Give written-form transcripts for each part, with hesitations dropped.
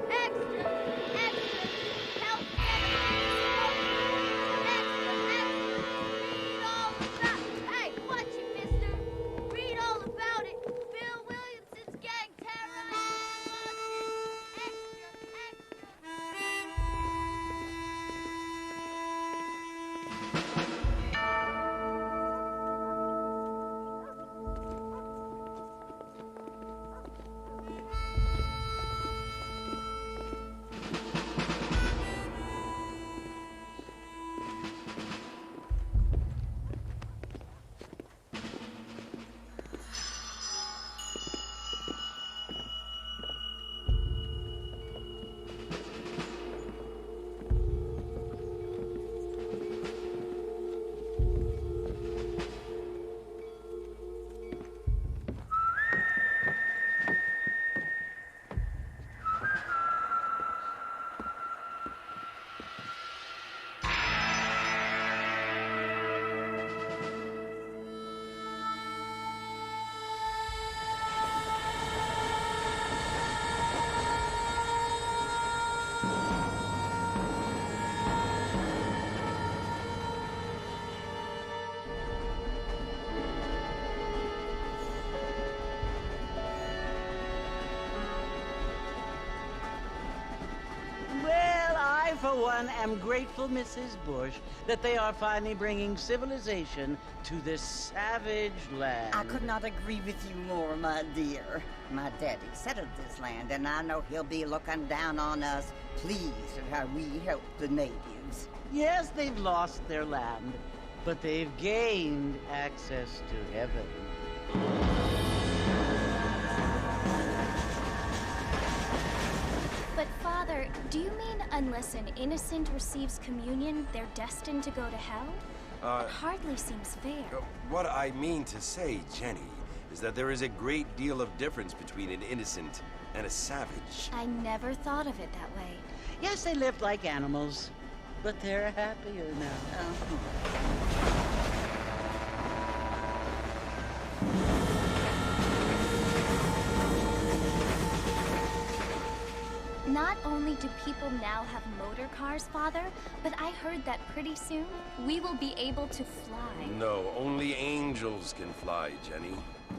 Extra! Extra! Help! Extra! Extra! Read all about... Hey, watch it, mister! Read all about it! Bill Williamson's gang terrorized Extra! For one, am grateful, Mrs. Bush, that they are finally bringing civilization to this savage land. I could not agree with you more, my dear. My daddy settled this land, and I know he'll be looking down on us, pleased at how we help the natives. Yes, they've lost their land, but they've gained access to heaven. But, Father, do you mean unless an innocent receives communion, they're destined to go to hell? It hardly seems fair. What I mean to say, Jenny, is that there is a great deal of difference between an innocent and a savage. I never thought of it that way. Yes, they lived like animals, but they're happier now. Not only do people now have motor cars, Father, but I heard that pretty soon we will be able to fly. No, only angels can fly, Jenny.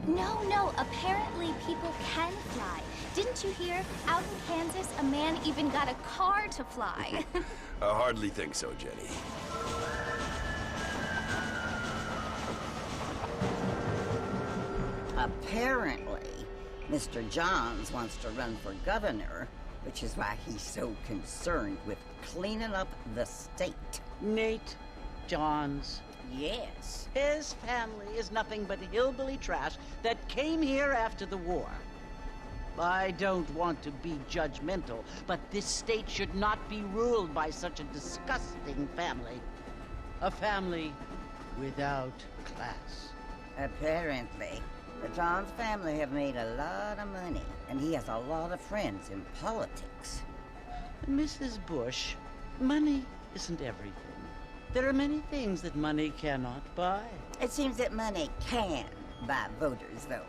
No, apparently people can fly. Didn't you hear? Out in Kansas, a man even got a car to fly. I hardly think so, Jenny. Apparently, Mr. Johns wants to run for governor, which is why he's so concerned with cleaning up the state. Nate Johns. Yes. His family is nothing but hillbilly trash that came here after the war. I don't want to be judgmental, but this state should not be ruled by such a disgusting family. A family without class. Apparently, the Johns family have made a lot of money, and he has a lot of friends in politics. Mrs. Bush, money isn't everything. There are many things that money cannot buy. It seems that money can buy voters, though.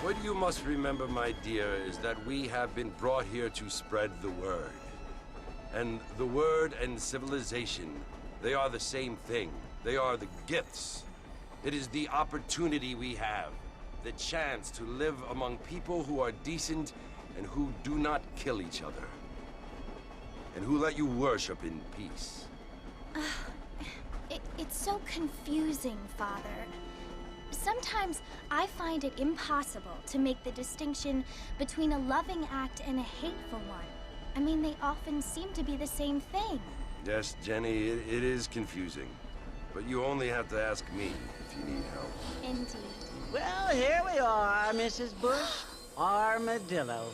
What you must remember, my dear, is that we have been brought here to spread the word. And the word and civilization, they are the same thing. They are the gifts. It is the opportunity we have, the chance to live among people who are decent and who do not kill each other, and who let you worship in peace. It's so confusing, Father. Sometimes I find it impossible to make the distinction between a loving act and a hateful one. I mean, they often seem to be the same thing. Yes, Jenny, it is confusing. But you only have to ask me if you need help. Indeed. Well, here we are, Mrs. Bush. Armadillo.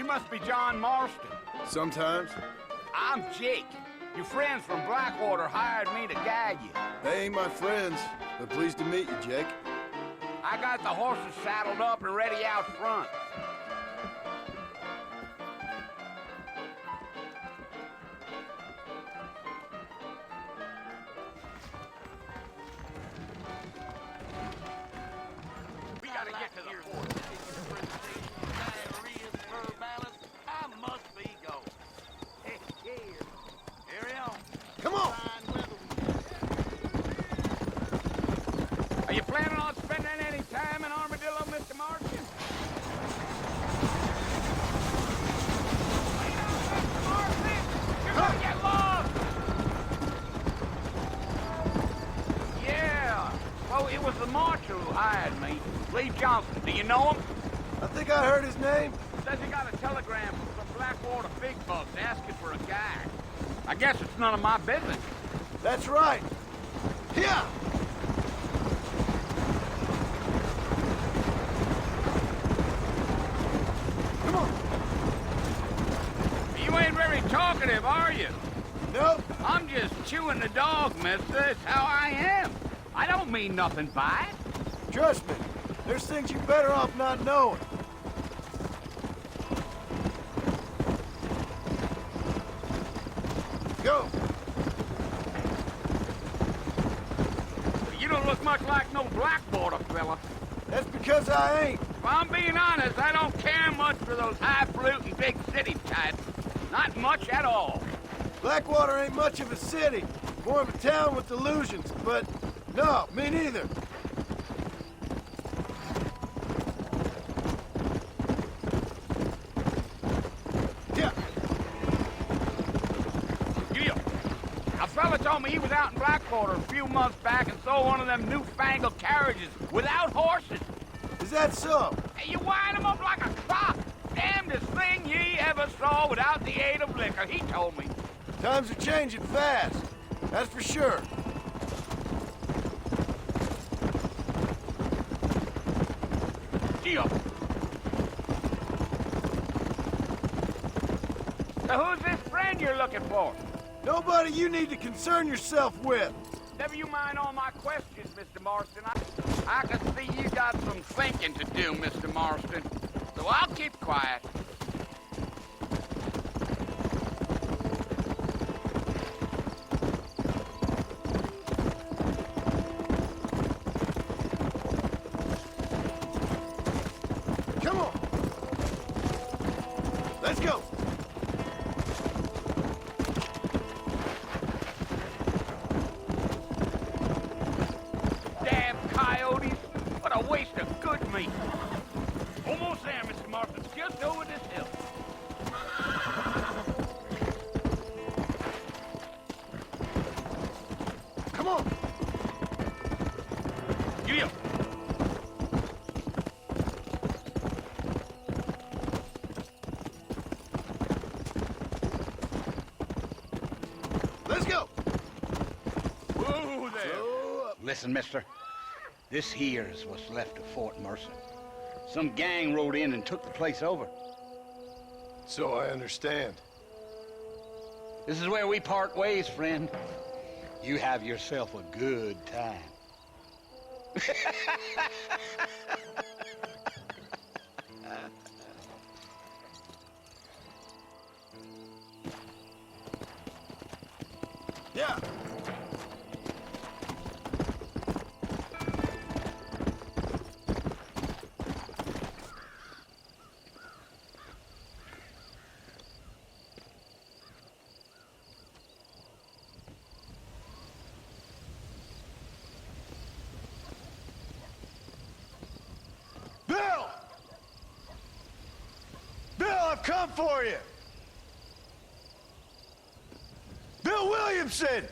You must be John Marston. Sometimes. I'm Jake. Your friends from Blackwater hired me to guide you. They ain't my friends, but pleased to meet you, Jake. I got the horses saddled up and ready out front. We gotta get to the fort. I must be going. Carry on. Come on! Are you planning on spending any time in Armadillo, Mr. Marston? Wait up, Mr. Marston! You're gonna get lost! Yeah. Well, it was the marshal who hired me. Lee Johnson. Do you know him? I think I heard his name. Says he got a telegram from some Blackwater big bucks asking for a guide. I guess it's none of my business. That's right. Here! Come on! You ain't very talkative, are you? Nope. I'm just chewing the dog, mister. It's how I am. I don't mean nothing by it. Trust me. There's things you're better off not knowing. Go! You don't look much like no Blackwater fella. That's because I ain't. If I'm being honest, I don't care much for those highfalutin big city types. Not much at all. Blackwater ain't much of a city. More of a town with illusions, but no, me neither. Yeah. A fella told me he was out in Blackwater a few months back and saw one of them newfangled carriages without horses. Is that so? And you wind them up like a clock. Damnedest thing ye ever saw without the aid of liquor, he told me. Times are changing fast. That's for sure. Gee-up. So who's this friend you're looking for? Nobody you need to concern yourself with. Never you mind all my questions, Mr. Marston. I can see you got some thinking to do, Mr. Marston. So I'll keep quiet. Come on. Let's go. Damn coyotes! What a waste of good meat! Almost there, Mr. Marston. Just over this hill. Come on. Giddy up. Let's go. Whoa there. Slow up. Listen, mister. This here is what's left of Fort Mercer. Some gang rode in and took the place over. So I understand. This is where we part ways, friend. You have yourself a good time. Yeah. Bill! Bill, I've come for you! Bill Williamson!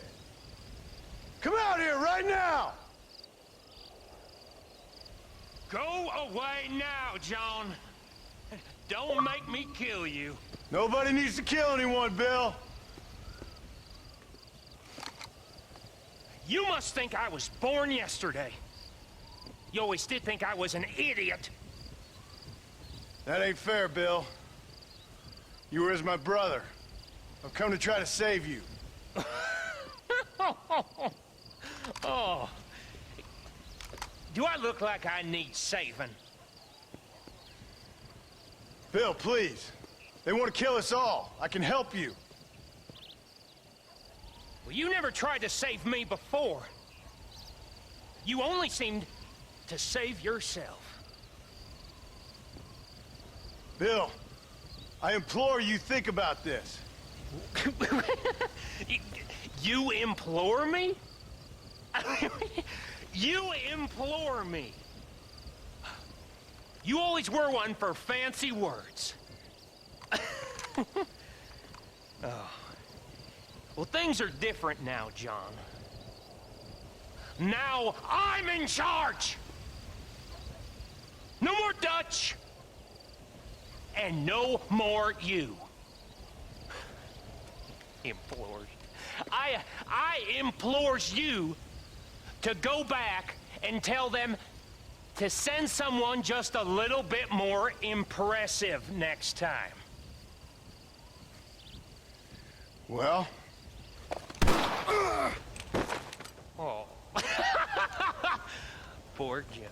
Come out here right now! Go away now, John. Don't make me kill you. Nobody needs to kill anyone, Bill. You must think I was born yesterday. You always did think I was an idiot. That ain't fair, Bill. You were as my brother. I've come to try to save you. Oh. Do I look like I need saving? Bill, please. They want to kill us all. I can help you. Well, you never tried to save me before. You only seemed to save yourself. Bill, I implore you think about this. You implore me? You implore me. You always were one for fancy words. Oh. Well, things are different now, John. Now I'm in charge! No more Dutch! And no more you. Implores. I implores you to go back and tell them to send someone just a little bit more impressive next time. Well? Oh. Poor John.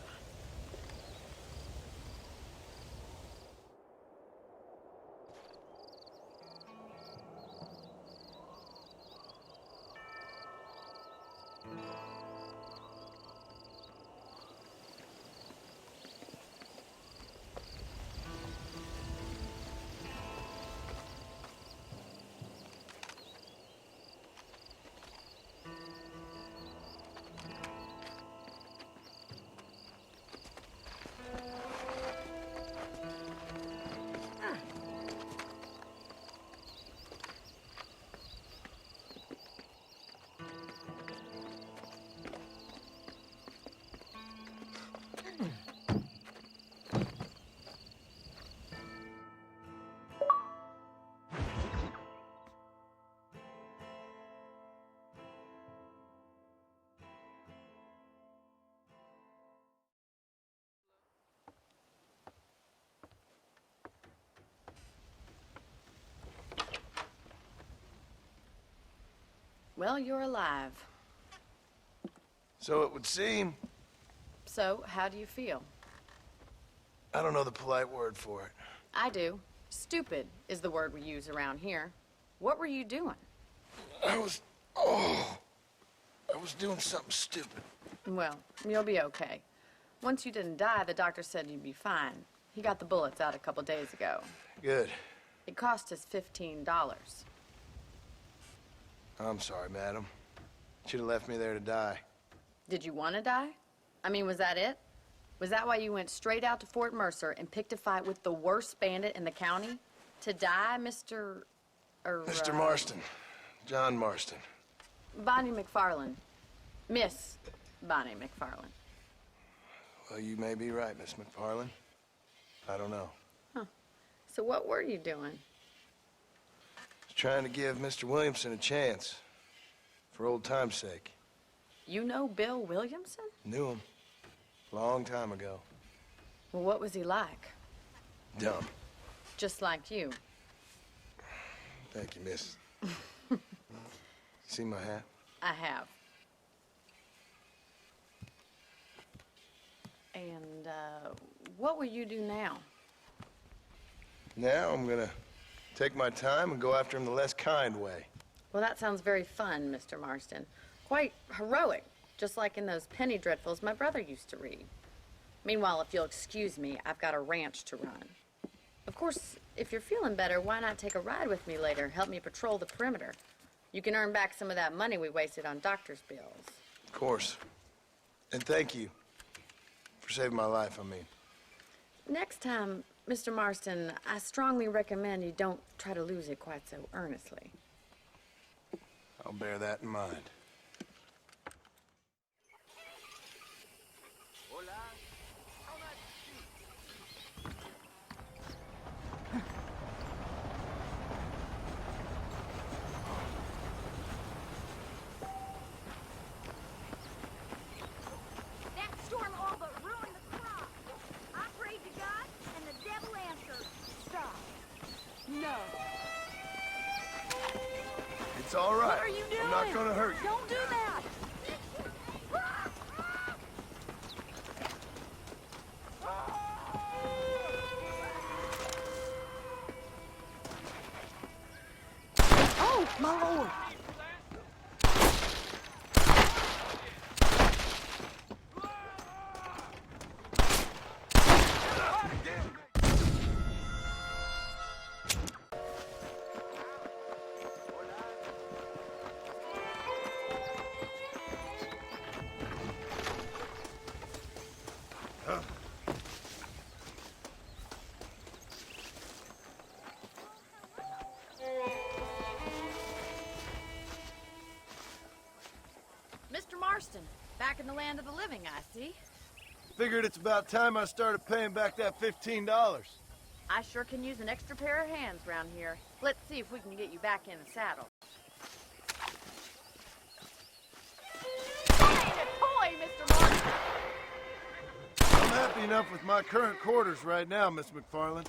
Well, you're alive. So it would seem. So, how do you feel? I don't know the polite word for it. I do. Stupid is the word we use around here. What were you doing? I was doing something stupid. Well, you'll be okay. Once you didn't die, the doctor said you'd be fine. He got the bullets out a couple days ago. Good. It cost us $15. I'm sorry, madam. Should have left me there to die. Did you want to die? I mean, was that it? Was that why you went straight out to Fort Mercer and picked a fight with the worst bandit in the county? To die, Mr. Mr. Marston. John Marston. Bonnie McFarland. Miss Bonnie McFarland. Well, you may be right, Miss McFarland. I don't know. Huh. So what were you doing? Trying to give Mr. Williamson a chance. For old time's sake. You know Bill Williamson? Knew him. Long time ago. Well, what was he like? Dumb. Just like you. Thank you, miss. See my hat? I have. And, what will you do now? Now I'm gonna take my time and go after him the less kind way. Well, that sounds very fun, Mr. Marston. Quite heroic, just like in those penny dreadfuls my brother used to read. Meanwhile, if you'll excuse me, I've got a ranch to run. Of course, if you're feeling better, why not take a ride with me later? Help me patrol the perimeter. You can earn back some of that money we wasted on doctor's bills. Of course. And thank you for saving my life, I mean. Next time, Mr. Marston, I strongly recommend you don't try to lose it quite so earnestly. I'll bear that in mind. That storm all but ruined the crop. I prayed to God, and the devil answered. Stop. No. It's all right. What are you doing? I'm not gonna hurt you. Don't do that! Oh, my lord! Mr. Marston, back in the land of the living, I see. Figured it's about time I started paying back that $15. I sure can use an extra pair of hands around here. Let's see if we can get you back in the saddle. That ain't a toy, Mr. Marston! I'm happy enough with my current quarters right now, Miss McFarland.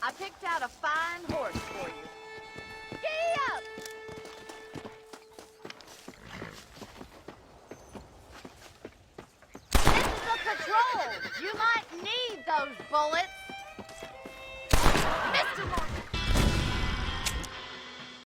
I picked out a fine horse for you. Giddy up! This is a patrol! You might need those bullets! Mr. Marston!